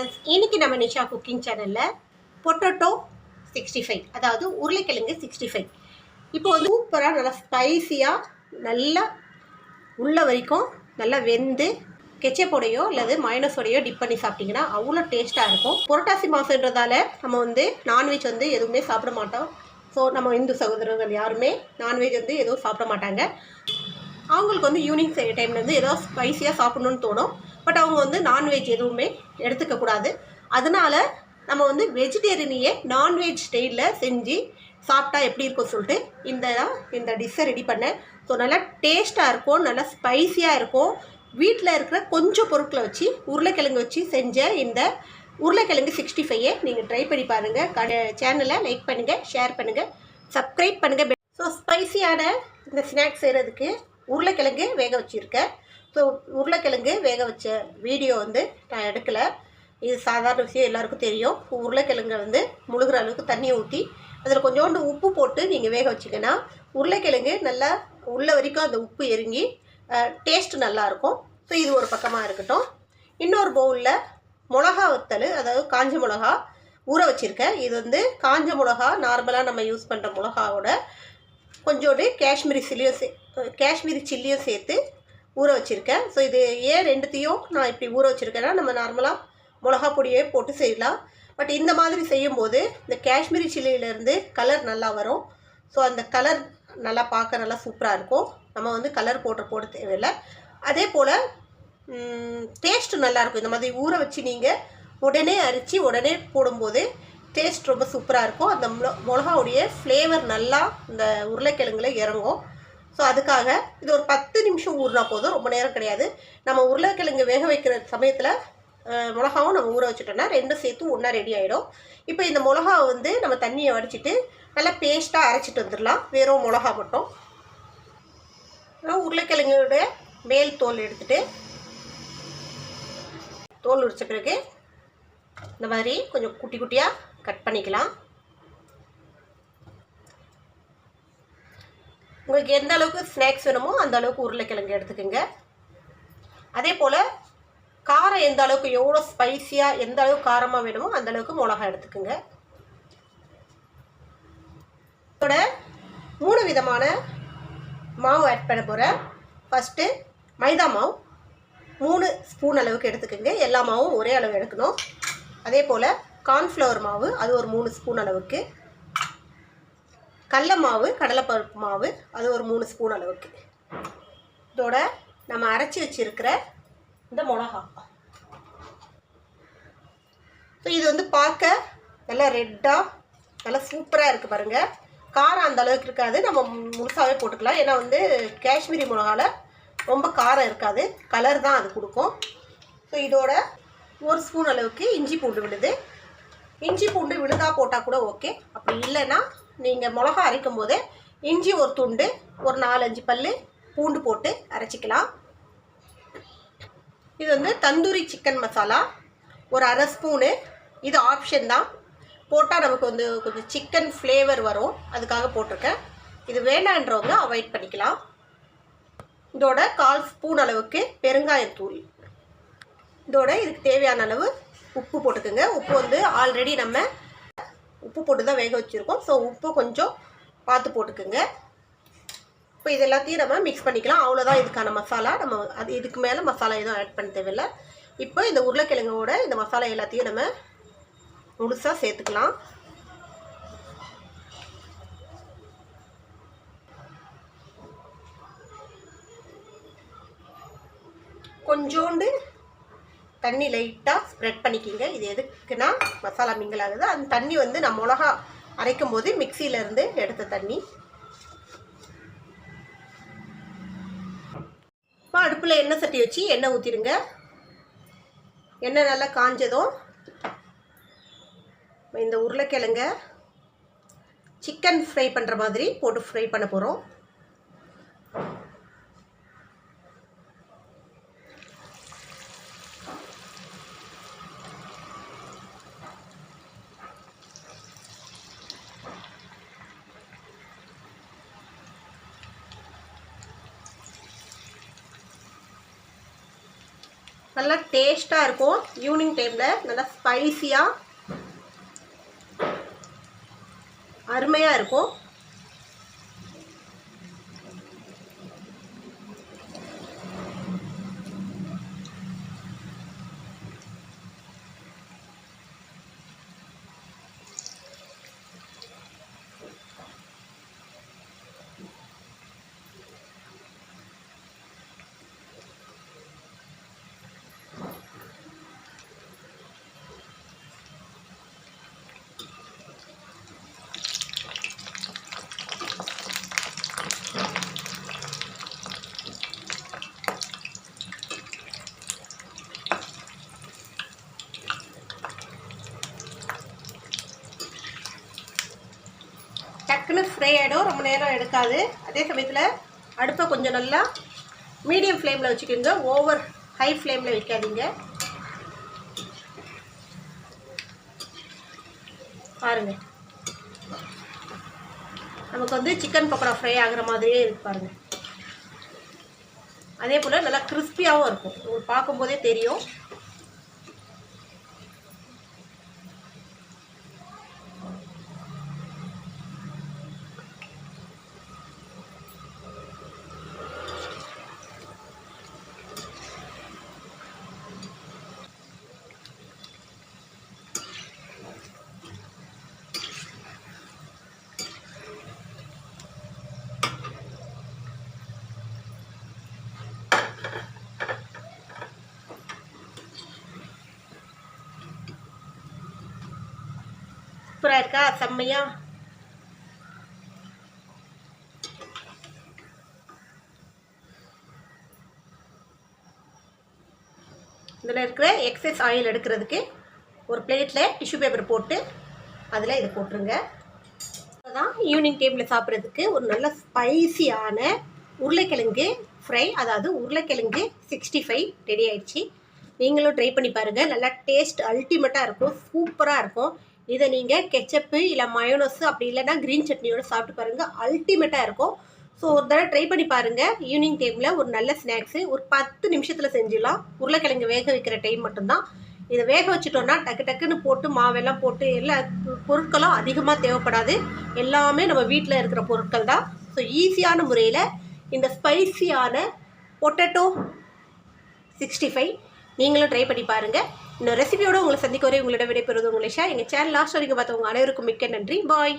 Friends, இன்னைக்கு நம்ம Nisha cooking சேனலில் பொட்டேட்டோ 65, அதாவது உருளைக்கிழங்கு 65. இப்போ வந்து சூப்பராக நல்லா ஸ்பைஸியாக நல்லா உள்ள வரைக்கும் நல்லா வெந்து கெச்சப்போடையோ அல்லது மயோனஸோடையோ டிப் பண்ணி சாப்பிட்டிங்கன்னா அவ்வளோ டேஸ்ட்டாக இருக்கும். புரட்டாசி மாதன்றதால நம்ம வந்து நான்வெஜ் வந்து எதுவுமே சாப்பிட மாட்டோம். ஸோ நம்ம இந்து சகோதரர்கள் யாருமே நான்வெஜ் வந்து எதுவும் சாப்பிட மாட்டாங்க. அவங்களுக்கு வந்து ஈவினிங் டைமில் வந்து ஏதோ ஸ்பைஸியாக சாப்பிட்ணுன்னு தோணும். பட் அவங்க வந்து நான்வெஜ் எதுவுமே எடுத்துக்கக்கூடாது. அதனால் நம்ம வந்து வெஜிடேரியனையே நான்வெஜ் ஸ்டைலில் செஞ்சு சாப்பிட்டா எப்படி இருக்கும் சொல்லிட்டு இந்த டிஷ்ஷை ரெடி பண்ணேன். ஸோ நல்லா டேஸ்ட்டாக இருக்கும், நல்லா ஸ்பைஸியாக இருக்கும். வீட்டில் இருக்கிற கொஞ்சம் பொருட்களை வச்சு உருளைக்கிழங்கு வச்சு செஞ்ச இந்த உருளைக்கிழங்கு 65 நீங்கள் ட்ரை பண்ணி பாருங்கள். சேனலை லைக் பண்ணுங்கள், ஷேர் பண்ணுங்கள், சப்ஸ்கிரைப் பண்ணுங்கள். ஸோ ஸ்பைஸியான இந்த ஸ்நாக்ஸ் செய்கிறதுக்கு உருளைக்கிழங்கு வேக வச்சுருக்கேன். ஸோ உருளைக்கிழங்கு வேக வச்ச வீடியோ வந்து நான் எடுக்கலை. இது சாதாரண விஷயம், எல்லாருக்கும் தெரியும். உருளைக்கிழங்கை வந்து முழுகிற அளவுக்கு தண்ணியை ஊற்றி அதில் கொஞ்சோண்டு உப்பு போட்டு நீங்கள் வேக வச்சிங்கன்னா உருளைக்கிழங்கு நல்லா உள்ள வரைக்கும் அந்த உப்பு இறங்கி டேஸ்ட்டு நல்லாயிருக்கும். ஸோ இது ஒரு பக்கமாக இருக்கட்டும். இன்னொரு பவுலில் மிளகா வத்தல், அதாவது காஞ்ச மிளகா ஊற வச்சுருக்கேன். இது வந்து காஞ்ச மிளகா நார்மலாக நம்ம யூஸ் பண்ணுற மிளகாவோட கொஞ்சோண்டு காஷ்மீரி சில்லியும் சேர்த்து ஊற வச்சுருக்கேன். ஸோ இது ஏன் ரெண்டுத்தையும் நான் இப்படி ஊற வச்சுருக்கேன்னா, நம்ம நார்மலாக மிளகா பொடியே போட்டு செய்யலாம். பட் இந்த மாதிரி செய்யும்போது இந்த காஷ்மீரி சில்லியிலேருந்து கலர் நல்லா வரும். ஸோ அந்த கலர் நல்லா பார்க்க நல்லா சூப்பராக இருக்கும். நம்ம வந்து கலர் போட தேவையில்லை. அதே போல் டேஸ்ட்டு நல்லாயிருக்கும். இந்த மாதிரி ஊற வச்சு நீங்கள் உடனே அரைச்சி உடனே போடும்போது டேஸ்ட் ரொம்ப சூப்பராக இருக்கும். அந்த மிளகாவுடைய ஃப்ளேவர் நல்லா இந்த உருளைக்கிழங்குல இறங்கும். ஸோ அதுக்காக இது ஒரு 10 நிமிஷம் ஊறினா போதும், ரொம்ப நேரம் கிடையாது. நம்ம உருளைக்கிழங்கு வேக வைக்கிற சமயத்தில் மிளகாவும் நம்ம ஊற வச்சுட்டோன்னா ரெண்டும் சேர்த்து ஒன்றா ரெடி ஆகிடும். இப்போ இந்த மிளகாவை வந்து நம்ம தண்ணியை வடிச்சிட்டு நல்லா பேஸ்ட்டாக அரைச்சிட்டு வந்துடலாம். வெறும் மிளகா மட்டும். உருளைக்கிழங்கோட மேல் தோல் எடுத்துகிட்டு தோல் உரிச்ச பிறகு இந்த மாதிரி கொஞ்சம் குட்டி குட்டியாக கட் பண்ணிக்கலாம். உங்களுக்கு எந்த அளவுக்கு ஸ்நாக்ஸ் வேணுமோ அந்த அளவுக்கு உருளைக்கிழங்கு எடுத்துக்கோங்க. அதே போல் காரம் எந்த அளவுக்கு, எவ்வளோ ஸ்பைஸியாக எந்த அளவுக்கு காரமாக வேணுமோ அந்த அளவுக்கு மிளகா எடுத்துக்கோங்க. இதோட 3 விதமான மாவு ஆட் பண்ண போகிறேன். ஃபஸ்ட்டு மைதா மாவு 3 ஸ்பூன் அளவுக்கு எடுத்துக்கோங்க. எல்லா மாவும் ஒரே அளவு எடுக்கணும். அதே போல் கார்ன்ஃப்ளவர் மாவு அது ஒரு 3 ஸ்பூன் அளவுக்கு, கடலை மாவு கடலைப்பருப்பு மாவு அது ஒரு 3 ஸ்பூன் அளவுக்கு. இதோட நம்ம அரைச்சி வச்சுருக்கிற இந்த மிளகா. ஸோ இது வந்து பார்க்க நல்லா ரெட்டாக நல்லா சூப்பராக இருக்குது பாருங்கள். காரம் அந்த அளவுக்கு இருக்காது, நம்ம முழுசாகவே போட்டுக்கலாம். ஏன்னா வந்து காஷ்மீரி மிளகாவில் ரொம்ப காரம் இருக்காது, கலர் தான் அது கொடுக்கும். ஸோ இதோட 1 ஸ்பூன் அளவுக்கு இஞ்சி பூண்டு விழுது. இஞ்சி பூண்டு விழுதாக போட்டால் கூட ஓகே. அப்படி இல்லைன்னா நீங்கள் மிளகா அரைக்கும் போதே இஞ்சி ஒரு துண்டு, ஒரு 4-5 பல் பூண்டு போட்டு அரைச்சிக்கலாம். இது வந்து தந்தூரி சிக்கன் மசாலா ஒரு 1/2 ஸ்பூனு. இது ஆப்ஷன் தான், போட்டால் நமக்கு வந்து கொஞ்சம் சிக்கன் ஃப்ளேவர் வரும், அதுக்காக போட்டிருக்கேன். இது வேண்டான்றவங்க அவாய்ட் பண்ணிக்கலாம். இதோட 1/4 ஸ்பூன் அளவுக்கு பெருங்காயத்தூள். இதோட இதுக்கு தேவையான அளவு உப்பு போட்டுக்கோங்க. உப்பு வந்து ஆல்ரெடி நம்ம உப்பு போட்டு தான் வேக வச்சுருக்கோம். ஸோ உப்பு கொஞ்சம் பார்த்து போட்டுக்கோங்க. இப்போ இது எல்லாத்தையும் நம்ம மிக்ஸ் பண்ணிக்கலாம். அவ்வளோதான் இதுக்கான மசாலா. நம்ம இதுக்கு மேலே மசாலா எதுவும் ஆட் பண்ண தேவையில்லை. இப்போ இந்த உருளைக்கிழங்கோட இந்த மசாலா எல்லாத்தையும் நம்ம முழுசாக சேர்த்துக்கலாம். கொஞ்சோண்டு தண்ணி லைட்டாக ஸ்ப்ரெட் பண்ணிக்கிங்க. இது எதுக்குன்னா மசாலா மிங்கிள் ஆகுது. அந்த தண்ணி வந்து நான் மிளகா அரைக்கும் போது மிக்சியிலேருந்து எடுத்த தண்ணி. இப்போ அடுப்பில் எண்ணெய் சட்டி வச்சு எண்ணெய் ஊற்றிடுங்க. எண்ணெய் நல்லா காஞ்சதும் இந்த உருளைக்கிழங்க சிக்கன் ஃப்ரை பண்ணுற மாதிரி போட்டு ஃப்ரை பண்ண போகிறோம். நல்லா டேஸ்ட்டாக இருக்கும். ஈவினிங் டைமில் நல்லா ஸ்பைஸியாக அருமையாக இருக்கும். டக்குன்னு ஃப்ரை ஆகிடும், ரொம்ப நேரம் எடுக்காது. அதே சமயத்தில் அடுப்பை கொஞ்சம் நல்லா மீடியம் ஃப்ளேமில் வச்சுக்கோங்க, ஓவர் ஹை ஃப்ளேமில் வைக்காதீங்க. பாருங்கள், நமக்கு வந்து சிக்கன் பக்கோடா ஃப்ரை ஆகிற மாதிரியே இருக்கு பாருங்கள். அதே போல் நல்லா கிறிஸ்பியாகவும் இருக்கும், உங்களுக்கு பார்க்கும்போதே தெரியும். சூப்பராக இருக்கா? செம்மையா. இதில் இருக்கிற எக்ஸஸ் ஆயில் எடுக்கிறதுக்கு ஒரு பிளேட்டில் டிஷ்யூ பேப்பர் போட்டு அதில் இதை போட்டுருங்க. அதுதான் ஈவினிங் டைமில் சாப்பிட்றதுக்கு ஒரு நல்ல ஸ்பைசியான உருளைக்கிழங்கு ஃப்ரை, அதாவது உருளைக்கிழங்கு 65 ரெடி ஆயிடுச்சு. நீங்களும் ட்ரை பண்ணி பாருங்கள். நல்லா டேஸ்ட் அல்டிமேட்டாக இருக்கும், சூப்பராக இருக்கும். இதை நீங்கள் கெச்சப்பு இல்லை மயோனஸ் அப்படி இல்லைன்னா க்ரீன் சட்னியோடு சாப்பிட்டு பாருங்கள், அல்டிமேட்டாக இருக்கும். ஸோ ஒரு தடவை ட்ரை பண்ணி பாருங்கள். ஈவினிங் டைமில் ஒரு நல்ல ஸ்நாக்ஸு, ஒரு 10 நிமிஷத்தில் செஞ்சிடலாம். உருளைக்கிழங்கு வேக வைக்கிற டைம் மட்டும்தான். இதை வேக வச்சுட்டோன்னா டக்கு டக்குன்னு போட்டு மாவெல்லாம் போட்டு எல்லா பொருட்களும் அதிகமாக தேவைப்படாது, எல்லாமே நம்ம வீட்டில் இருக்கிற பொருட்கள் தான். ஸோ ஈஸியான முறையில் இந்த ஸ்பைசியான பொட்டேட்டோ 65 நீங்களும் ட்ரை பண்ணி பாருங்கள். இந்த ரெசிபியோடு உங்களை சந்திக்க வரை உங்களிடம் விடைபெறுவது உங்களை ஷா. எங்கள் சேனல் லாஸ்ட் வரைக்கும் பார்த்தவங்க அனைவருக்கும் மிக்க நன்றி. பாய்.